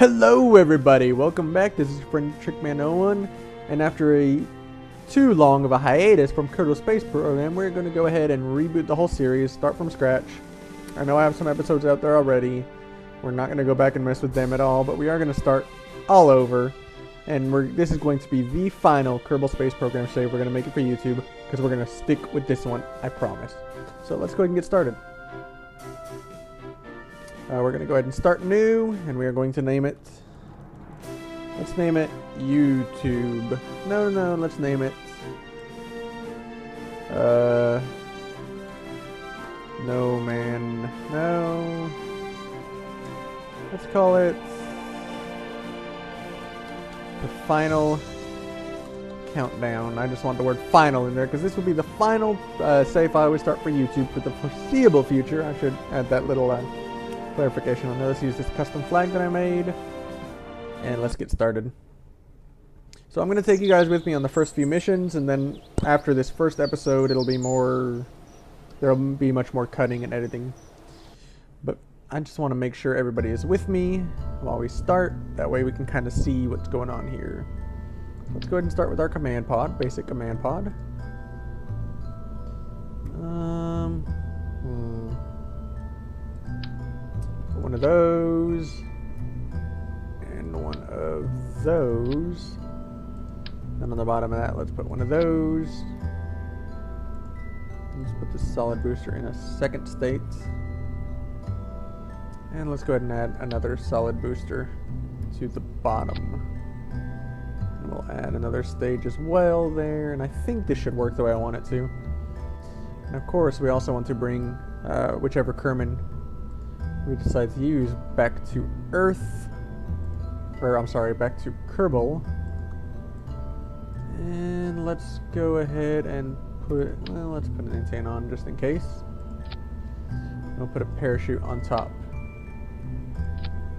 Hello everybody, welcome back. This is your friend Trickman01, and after too long of a hiatus from Kerbal Space Program, we're going to go ahead and reboot the whole series, start from scratch. I know I have some episodes out there already. We're not going to go back and mess with them at all, but we are going to start all over. And this is going to be the final Kerbal Space Program save. We're going to make it for YouTube, because we're going to stick with this one, I promise. So let's go ahead and get started. We're going to go ahead and start new, and we are going to name it... Let's name it YouTube. No, let's name it... No, man. No. Let's call it... The Final Countdown. I just want the word final in there, because this will be the final save file we start for YouTube for the foreseeable future. I should add that little... clarification on there. Let's use this custom flag that I made, and let's get started. So I'm going to take you guys with me on the first few missions, and then after this first episode there'll be much more cutting and editing. But I just want to make sure everybody is with me while we start. That way we can kind of see what's going on here. Let's go ahead and start with our command pod, basic command pod. One of those, and one of those. And on the bottom of that, let's put one of those. Let's put the solid booster in a second state. And let's go ahead and add another solid booster to the bottom. And we'll add another stage as well there, and I think this should work the way I want it to. And of course, we also want to bring whichever Kerman we decide to use back to Earth, or I'm sorry, back to Kerbal. And let's go ahead and let's put an antenna on just in case. We'll put a parachute on top.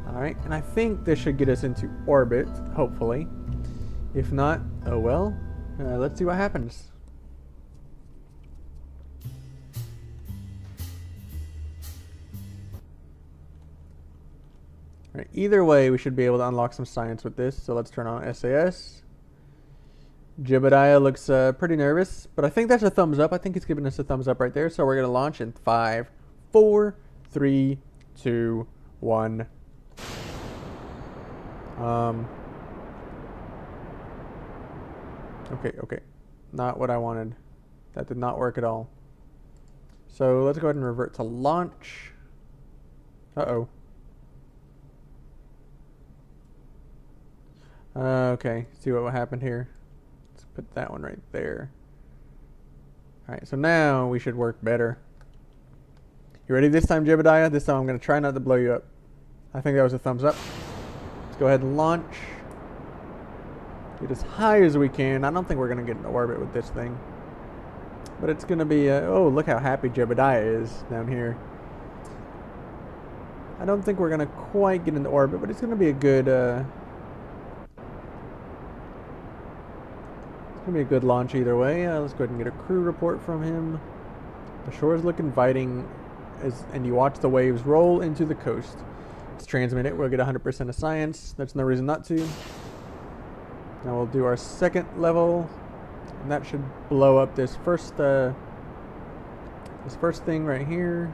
Alright, and I think this should get us into orbit, hopefully. If not, oh well. Let's see what happens. Right, either way, we should be able to unlock some science with this, so let's turn on SAS. Jebediah looks pretty nervous, but I think that's a thumbs up. I think it's giving us a thumbs up right there, so we're going to launch in 5, 4, 3, 2, 1. Okay. Not what I wanted. That did not work at all. So let's go ahead and revert to launch. Uh-oh. Okay, see what happened here. Let's put that one right there. Alright, so now we should work better. You ready this time, Jebediah? This time I'm going to try not to blow you up. I think that was a thumbs up. Let's go ahead and launch. Get as high as we can. I don't think we're going to get into orbit with this thing. But it's going to be... oh, look how happy Jebediah is down here. I don't think we're going to quite get into orbit, but it's going to be a good... It's going to be a good launch either way. Let's go ahead and get a crew report from him. The shores look inviting, and you watch the waves roll into the coast. Let's transmit it. We'll get 100% of science. There's no reason not to. Now we'll do our second level, and that should blow up this first thing right here.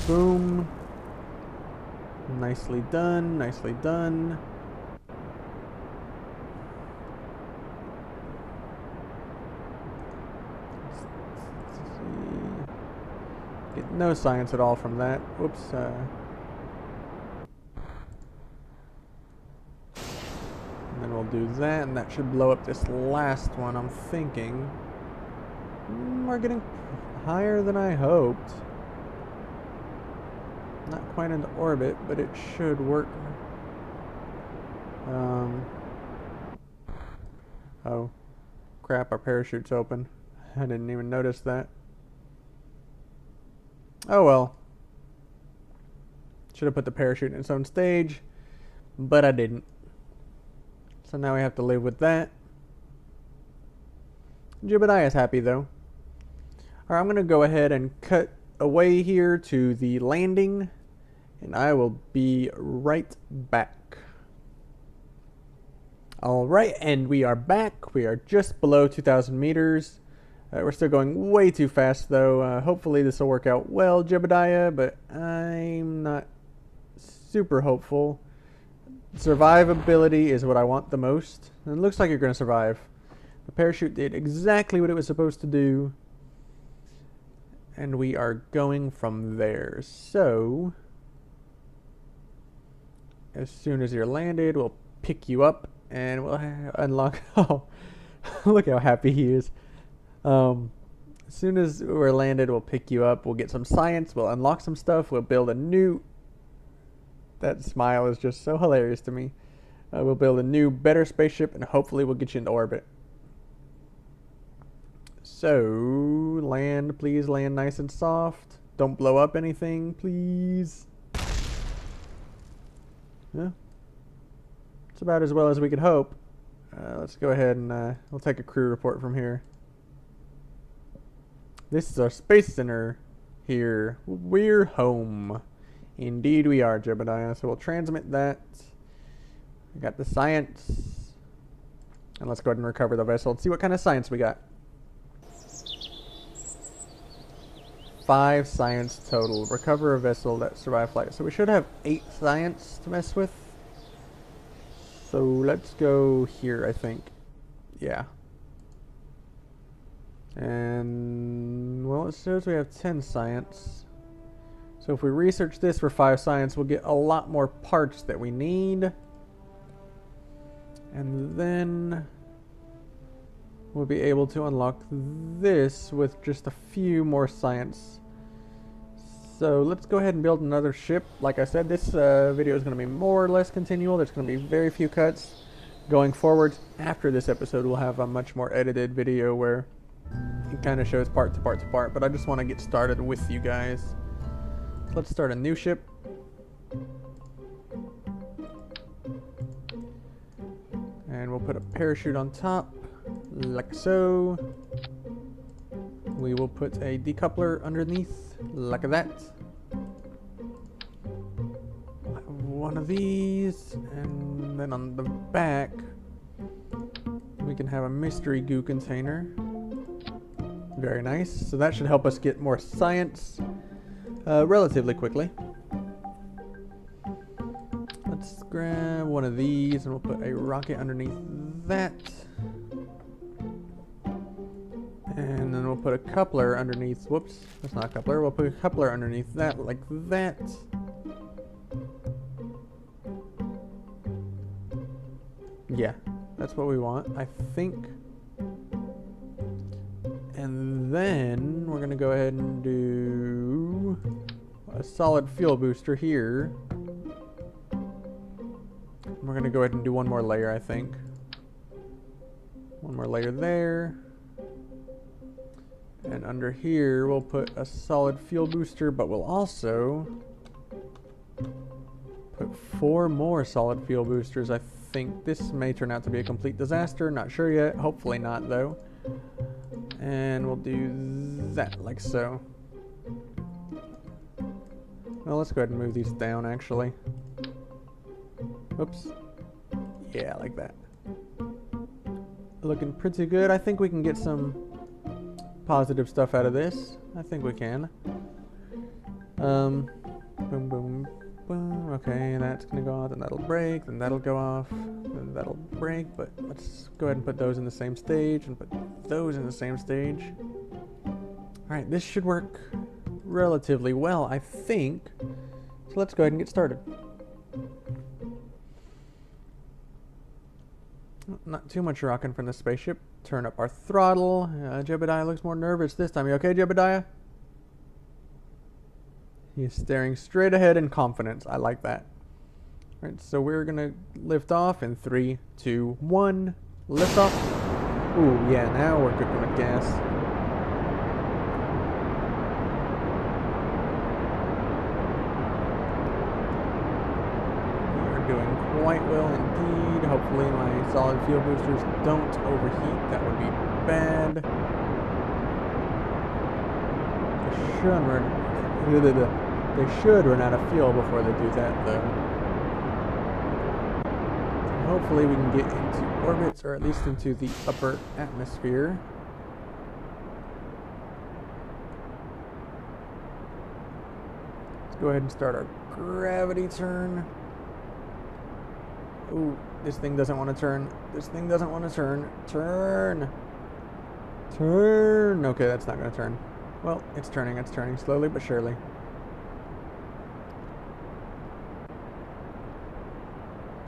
Boom. Nicely done. Nicely done. Get no science at all from that. Whoops. And then we'll do that, and that should blow up this last one, I'm thinking. We're getting higher than I hoped. Not quite into orbit, but it should work. Oh. Crap, our parachute's open. I didn't even notice that. Oh well. Should have put the parachute in its own stage, but I didn't. So now we have to live with that. Jebediah is happy though. Alright, I'm going to go ahead and cut away here to the landing, and I will be right back. Alright, and we are back. We are just below 2,000 meters. We're still going way too fast, though. Hopefully this will work out well, Jebediah, but I'm not super hopeful. Survivability is what I want the most. And it looks like you're going to survive. The parachute did exactly what it was supposed to do. And we are going from there. So, as soon as you're landed, we'll pick you up and we'll unlock. Oh, look how happy he is. As soon as we're landed, we'll pick you up. We'll get some science. We'll unlock some stuff. We'll build a new. That smile is just so hilarious to me. We'll build a new, better spaceship, and hopefully we'll get you into orbit. So, land, please land nice and soft. Don't blow up anything, please. Yeah. It's about as well as we could hope. Let's go ahead and we'll take a crew report from here. This is our space center here. We're home. Indeed we are, Jebediah. So we'll transmit that. We got the science. And let's go ahead and recover the vessel and see what kind of science we got. 5 science total. Recover a vessel that survived flight. So we should have 8 science to mess with. So let's go here, I think. Yeah. And, well, it shows we have 10 science. So if we research this for 5 science, we'll get a lot more parts that we need. And then we'll be able to unlock this with just a few more science. So let's go ahead and build another ship. Like I said, this video is going to be more or less continual. There's going to be very few cuts. Going forward, after this episode, we'll have a much more edited video where it kind of shows part to part to part. But I just want to get started with you guys. So let's start a new ship. And we'll put a parachute on top, like so. We will put a decoupler underneath, like that. One of these, and then on the back, we can have a mystery goo container. Very nice. So that should help us get more science relatively quickly. Let's grab one of these and we'll put a rocket underneath that. And then we'll put a coupler underneath. Whoops, that's not a coupler. We'll put a coupler underneath that, like that. Yeah, that's what we want, I think. And then we're going to go ahead and do a solid fuel booster here. We're going to go ahead and do one more layer, I think. One more layer there. And under here, we'll put a solid fuel booster, but we'll also put 4 more solid fuel boosters. I think this may turn out to be a complete disaster. Not sure yet. Hopefully not, though. And we'll do that, like so. Well, let's go ahead and move these down, actually. Oops. Yeah, like that. Looking pretty good. I think we can get some positive stuff out of this. I think we can. Boom, boom, boom. Okay, and that's gonna go off, and that'll break, then that'll go off, then that'll break, but let's go ahead and put those in the same stage, and put those in the same stage. Alright, this should work relatively well, I think. So let's go ahead and get started. Not too much rocking from the spaceship. Turn up our throttle. Jebediah looks more nervous this time. You okay, Jebediah? He's staring straight ahead in confidence. I like that. Alright, so we're gonna lift off in 3, 2, 1. Lift off. Ooh, yeah, now we're cooking with gas. We are doing quite well indeed. Hopefully my solid fuel boosters don't overheat. That would be bad. They should run out of fuel before they do that, though. And hopefully we can get into orbits, or at least into the upper atmosphere. Let's go ahead and start our gravity turn. Ooh, this thing doesn't want to turn. This thing doesn't want to turn. Turn! Turn! Okay, that's not going to turn. Well, it's turning slowly but surely.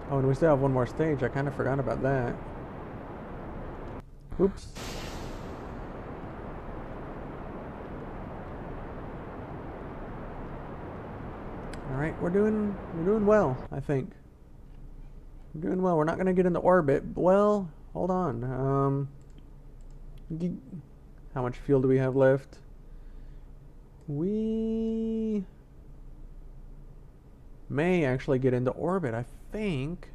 Oh, and we still have one more stage. I kind of forgot about that. Oops. Alright, we're doing well, I think. We're doing well. We're not going to get into orbit. Well, hold on. How much fuel do we have left? We may actually get into orbit, I think.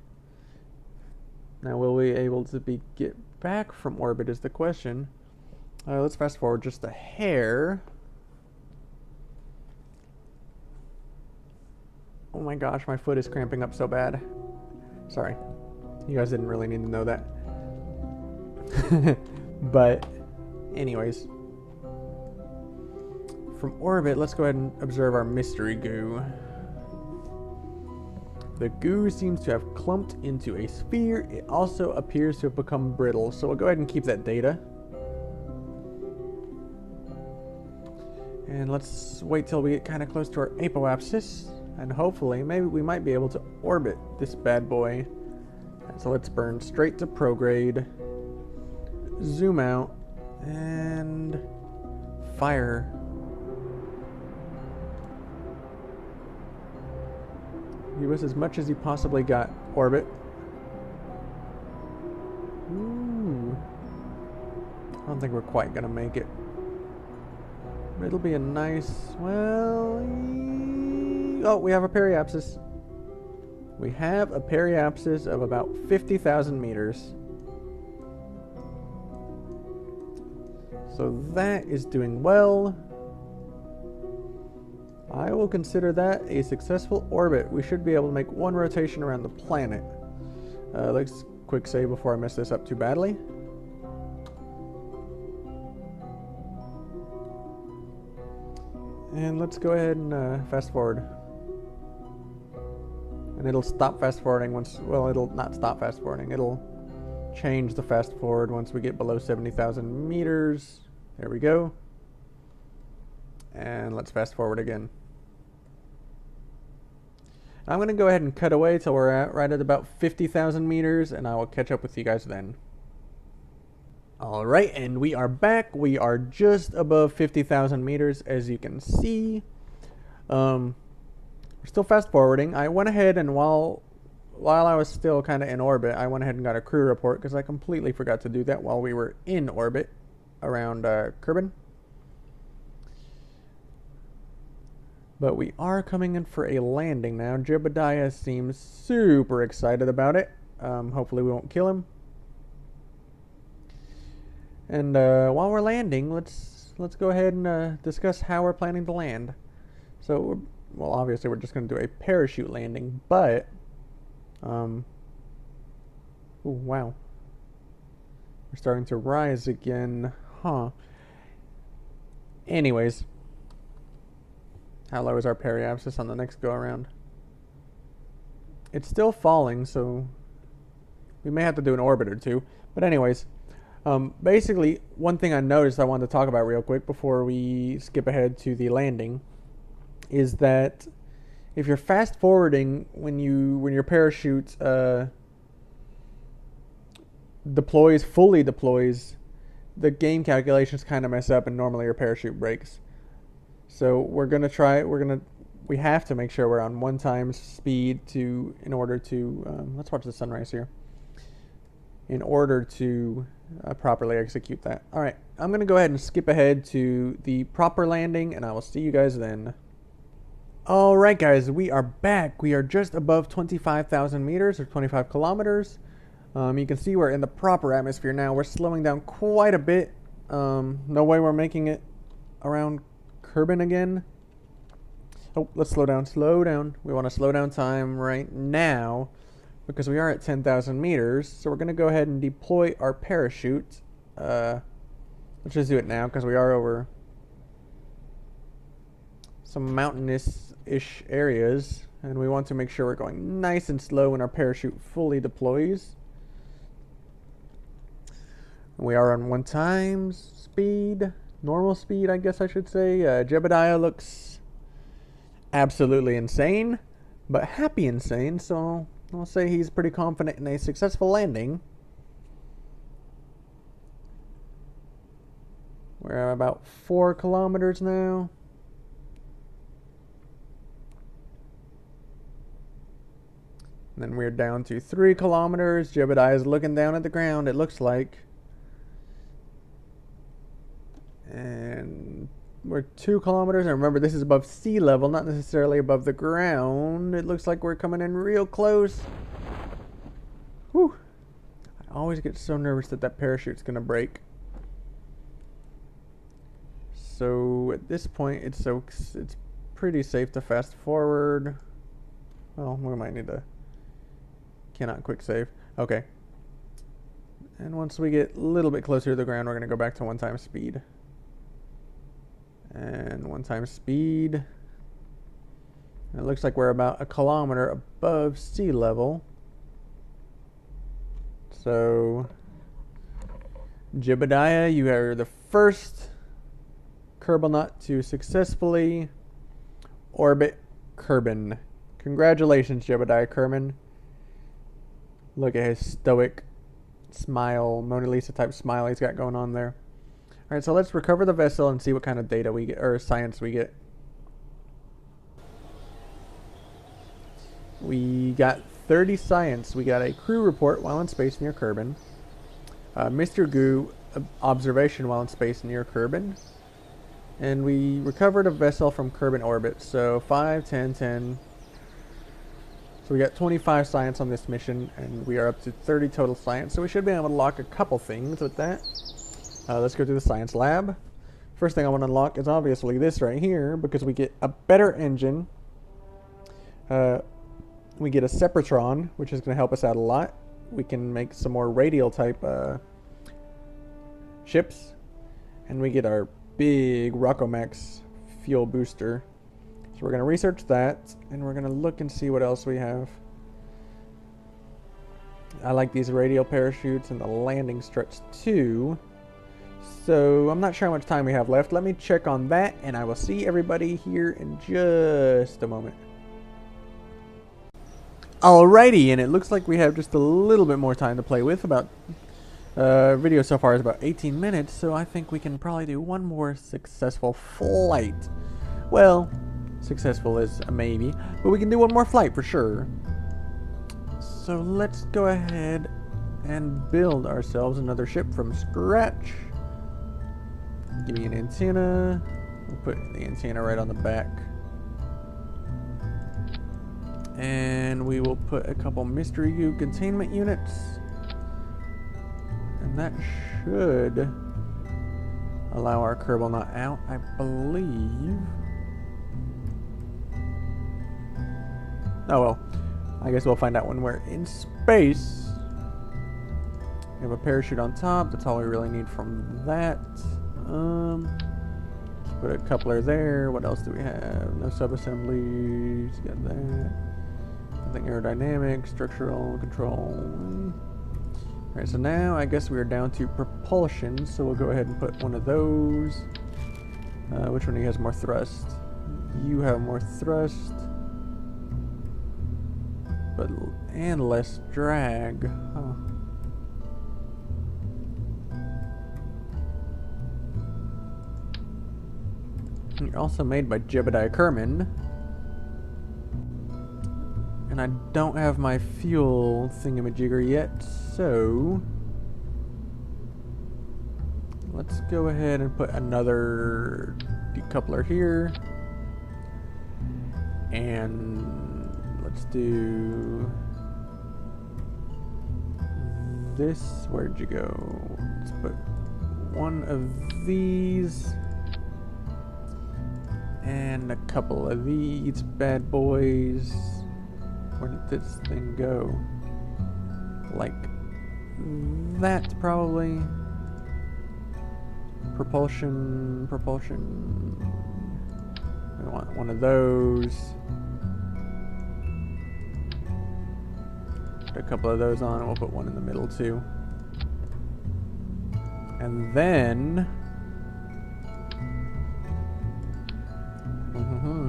Now, will we be able to get back from orbit is the question. Let's fast forward just a hair. Oh my gosh, my foot is cramping up so bad. Sorry. You guys didn't really need to know that. But, anyways. From orbit, let's go ahead and observe our mystery goo. The goo seems to have clumped into a sphere. It also appears to have become brittle. So we'll go ahead and keep that data. And let's wait till we get kind of close to our apoapsis. And hopefully, maybe we might be able to orbit this bad boy. So let's burn straight to prograde. Zoom out. And fire. Give us as much as you possibly got. Orbit. Ooh. I don't think we're quite gonna make it. But it'll be a nice, well... Oh, we have a periapsis. We have a periapsis of about 50,000 meters. So that is doing well. I will consider that a successful orbit. We should be able to make one rotation around the planet. Let's quick save before I mess this up too badly. And let's go ahead and fast forward. And it'll stop fast forwarding once, well, it'll not stop fast forwarding. It'll change the fast forward once we get below 70,000 meters. There we go. And let's fast forward again. I'm going to go ahead and cut away till we're right at about 50,000 meters, and I will catch up with you guys then. Alright, and we are back. We are just above 50,000 meters, as you can see. We're still fast forwarding. I went ahead and while I was still kind of in orbit, I went ahead and got a crew report because I completely forgot to do that while we were in orbit around Kerbal. But we are coming in for a landing now. Jebediah seems super excited about it. Hopefully we won't kill him. And while we're landing, let's go ahead and discuss how we're planning to land. So, well, obviously we're just going to do a parachute landing, but ooh, wow. We're starting to rise again. Huh. Anyways. How low is our periapsis on the next go around? It's still falling, so we may have to do an orbit or two. But anyways, basically, one thing I noticed I wanted to talk about real quick before we skip ahead to the landing is that if you're fast forwarding when your parachute fully deploys, the game calculations kind of mess up and normally your parachute breaks. So we have to make sure we're on 1 times speed in order to let's watch the sunrise here. In order to properly execute that. All right, I'm going to go ahead and skip ahead to the proper landing, and I will see you guys then. All right, guys, we are back. We are just above 25,000 meters or 25 kilometers. You can see we're in the proper atmosphere now. We're slowing down quite a bit. No way we're making it around Kerbal again. Oh, let's slow down, slow down. We want to slow down time right now because we are at 10,000 meters. So we're going to go ahead and deploy our parachute. Let's just do it now because we are over some mountainous-ish areas. And we want to make sure we're going nice and slow when our parachute fully deploys. We are on 1 times speed. Normal speed, I guess I should say. Jebediah looks absolutely insane, but happy insane, so I'll say he's pretty confident in a successful landing. We're at about 4 kilometers now. And then we're down to 3 kilometers. Jebediah is looking down at the ground, it looks like. And we're 2 kilometers, and remember this is above sea level, not necessarily above the ground. It looks like we're coming in real close. Whew. I always get so nervous that that parachute's gonna break. So at this point it's pretty safe to fast forward. Well, we might need to cannot quick save. Okay. And once we get a little bit closer to the ground, we're gonna go back to 1 times speed. And 1 times speed. And it looks like we're about 1 kilometer above sea level. So, Jebediah, you are the first Kerbal to successfully orbit Kerbin. Congratulations, Jebediah Kerman. Look at his stoic smile, Mona Lisa type smile he's got going on there. Alright, so let's recover the vessel and see what kind of data we get, or science we get. We got 30 science. We got a crew report while in space near Kerbin. Mr. Goo observation while in space near Kerbin. And we recovered a vessel from Kerbin orbit. So 5, 10, 10. So we got 25 science on this mission, and we are up to 30 total science. So we should be able to lock a couple things with that. Let's go to the science lab. First thing I want to unlock is obviously this right here, because we get a better engine. We get a Separatron, which is going to help us out a lot. We can make some more radial type ships. And we get our big Rockomax fuel booster. So we're going to research that, and we're going to look and see what else we have. I like these radial parachutes and the landing struts too. So I'm not sure how much time we have left. Let me check on that, and I will see everybody here in just a moment. Alrighty, and it looks like we have just a little bit more time to play with. About video so far is about 18 minutes, so I think we can probably do one more successful flight. Well, successful is a maybe, but we can do one more flight for sure. So let's go ahead and build ourselves another ship from scratch. Give me an antenna. We'll put the antenna right on the back. And we will put a couple Mystery Goo containment units. And that should allow our Kerbal not out, I believe. Oh well. I guess we'll find out when we're in space. We have a parachute on top. That's all we really need from that. Let's put a coupler there. What else do we have? No sub-assemblies. Got that. Nothing aerodynamic, structural control. Alright, so now I guess we're down to propulsion. So we'll go ahead and put one of those. Which one of you has more thrust? You have more thrust. And less drag. Huh. You're also made by Jebediah Kerman. And I don't have my fuel thingamajigger yet, so let's go ahead and put another decoupler here. And let's do this. Where'd you go? Let's put one of these And a couple of these bad boys. Where did this thing go? Like that, probably. Propulsion. We want one of those. Put a couple of those on, and we'll put one in the middle too. And then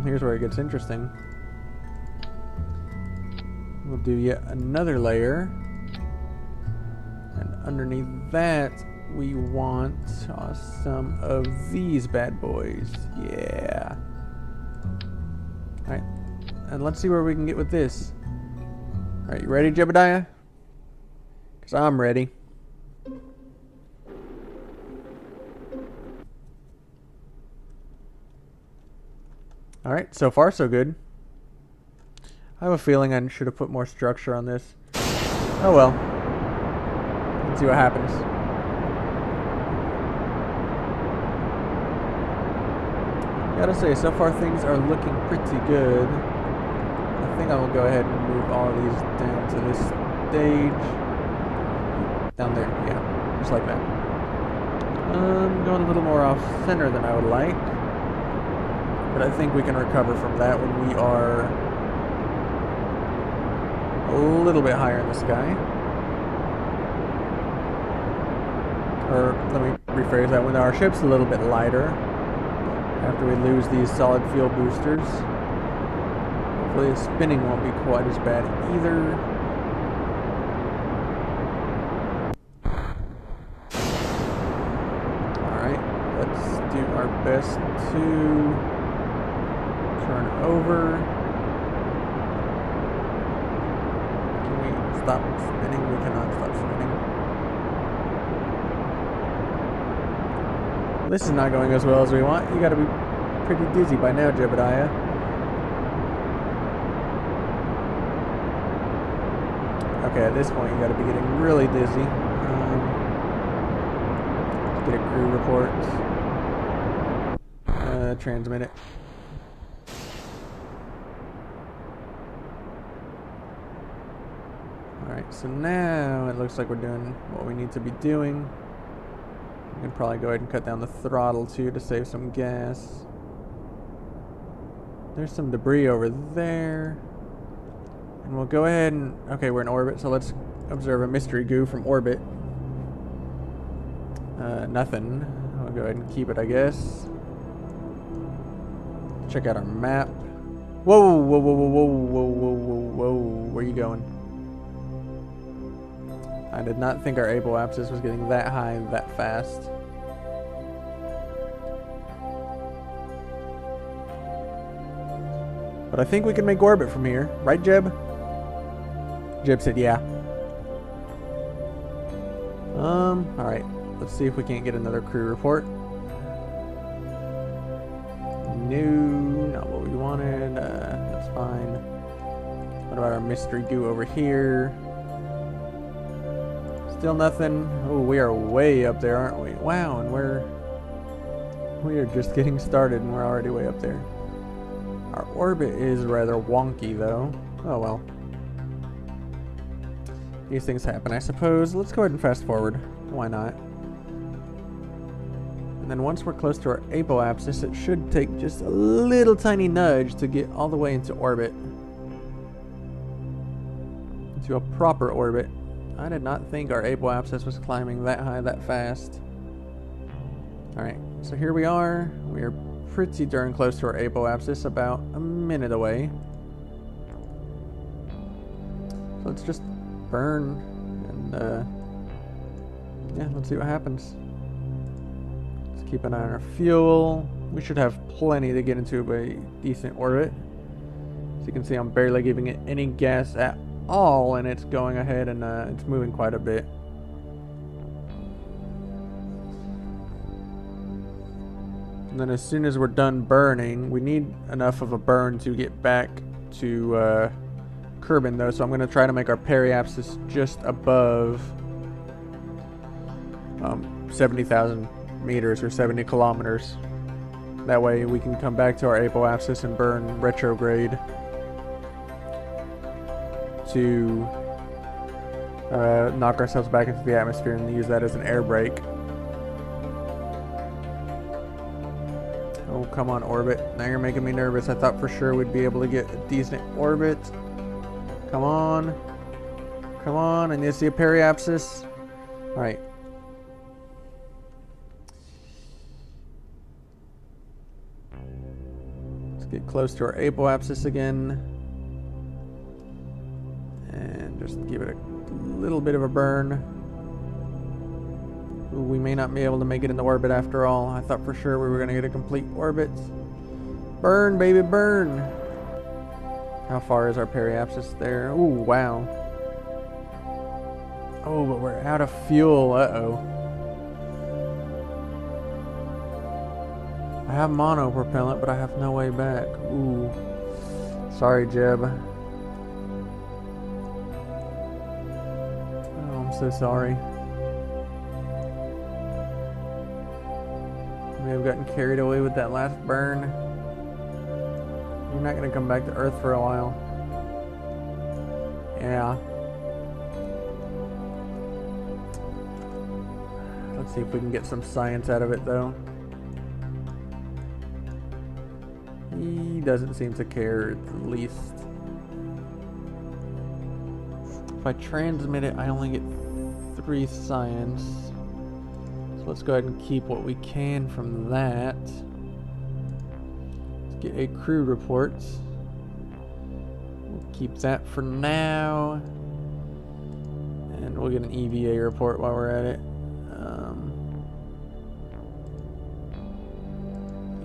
here's where it gets interesting. We'll do yet another layer, and underneath that we want some of these bad boys. Yeah. Alright, and let's see where we can get with this. Alright, you ready, Jebediah? Because I'm ready. Alright, so far so good. I have a feeling I should have put more structure on this. Oh well. Let's see what happens. Gotta say, so far things are looking pretty good. I think I will go ahead and move all of these down to this stage. Down there, yeah. Just like that. Going a little more off center than I would like. But I think we can recover from that when we are a little bit higher in the sky. Or let me rephrase that, when our ship's a little bit lighter after we lose these solid fuel boosters. Hopefully the spinning won't be quite as bad either. Alright, let's do our best to turn over. Can we stop spinning? We cannot stop spinning. This is not going as well as we want. You gotta be pretty dizzy by now, Jebediah. Okay, at this point you gotta be getting really dizzy. Let's get a crew report. Transmit it. Alright, so now it looks like we're doing what we need to be doing. We can probably go ahead and cut down the throttle too to save some gas. There's some debris over there. And we'll go ahead and... Okay, we're in orbit, so let's observe a mystery goo from orbit. Nothing. I'll go ahead and keep it, I guess. Check out our map. Whoa, whoa, whoa, whoa, whoa, whoa, whoa, whoa, whoa. Where are you going? I did not think our apoapsis was getting that high that fast. But I think we can make orbit from here. Right, Jeb? Jeb said yeah. Alright. Let's see if we can't get another crew report. No, not what we wanted. That's fine. What about our mystery goo over here? Still nothing. Oh, we are way up there, aren't we? Wow, and we are just getting started and we're already way up there. Our orbit is rather wonky though. Oh well. These things happen, I suppose. Let's go ahead and fast forward. Why not? And then once we're close to our apoapsis, it should take just a little tiny nudge to get all the way into orbit. Into a proper orbit. I did not think our apoapsis was climbing that high that fast. Alright, so here we are. We are pretty darn close to our apoapsis, about a minute away. So let's just burn and yeah, let's see what happens. Let's keep an eye on our fuel. We should have plenty to get into a decent orbit. As you can see, I'm barely giving it any gas at all, and it's going ahead and it's moving quite a bit. And then as soon as we're done burning, we need enough of a burn to get back to Kerbin though, so I'm going to try to make our periapsis just above 70,000 meters or 70 kilometers. That way we can come back to our apoapsis and burn retrograde to knock ourselves back into the atmosphere and use that as an air brake. Oh, come on, orbit. Now you're making me nervous. I thought for sure we'd be able to get a decent orbit. Come on. Come on. I need to see a periapsis. Alright. Let's get close to our apoapsis again. And just give it a little bit of a burn. Ooh, we may not be able to make it into orbit after all. I thought for sure we were going to get a complete orbit. Burn, baby, burn. How far is our periapsis there? Ooh, wow. Oh, but we're out of fuel. Uh-oh. I have monopropellant, but I have no way back. Ooh. Sorry, Jeb. Oh, I'm so sorry. May have gotten carried away with that last burn. You're not going to come back to Earth for a while. Yeah. Let's see if we can get some science out of it, though. He doesn't seem to care, at least. If I transmit it, I only get 3 science. So let's go ahead and keep what we can from that. Let's get a crew report. We'll keep that for now. And we'll get an EVA report while we're at it.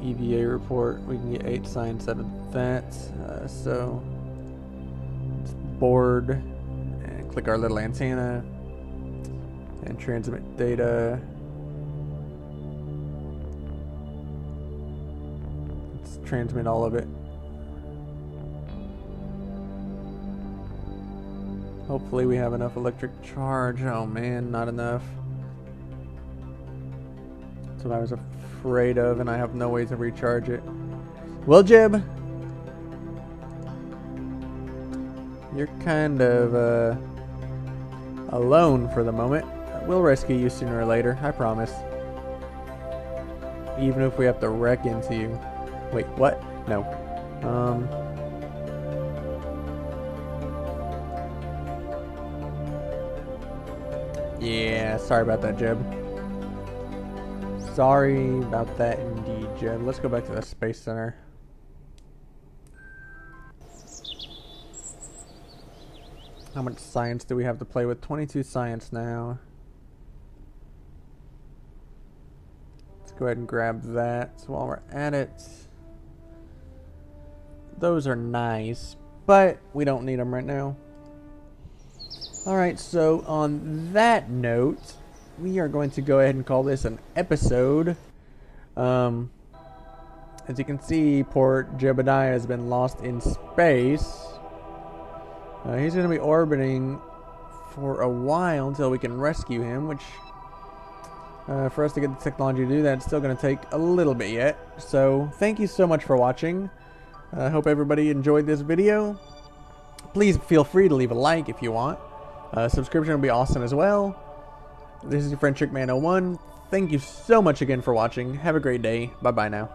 EVA report, we can get 8 science out of that. So let's board and click our little antenna and transmit data. Let's transmit all of it. Hopefully we have enough electric charge. Oh man, not enough. That's what I was afraid of, and I have no way to recharge it. Well, Jeb, you're kind of alone for the moment. We'll rescue you sooner or later, I promise. Even if we have to wreck into you. Wait, what? No. Yeah, sorry about that, Jeb. Sorry about that indeed, Jeb. Let's go back to the Space Center. How much science do we have to play with? 22 science now. Let's go ahead and grab that while we're at it. Those are nice, but we don't need them right now. Alright, so on that note, we are going to go ahead and call this an episode. As you can see, poor Jebediah has been lost in space. He's going to be orbiting for a while until we can rescue him, which for us to get the technology to do that, it's still going to take a little bit yet. So thank you so much for watching. I hope everybody enjoyed this video. Please feel free to leave a like if you want. Subscription will be awesome as well. This is your friend Trickman01. Thank you so much again for watching. Have a great day. Bye-bye now.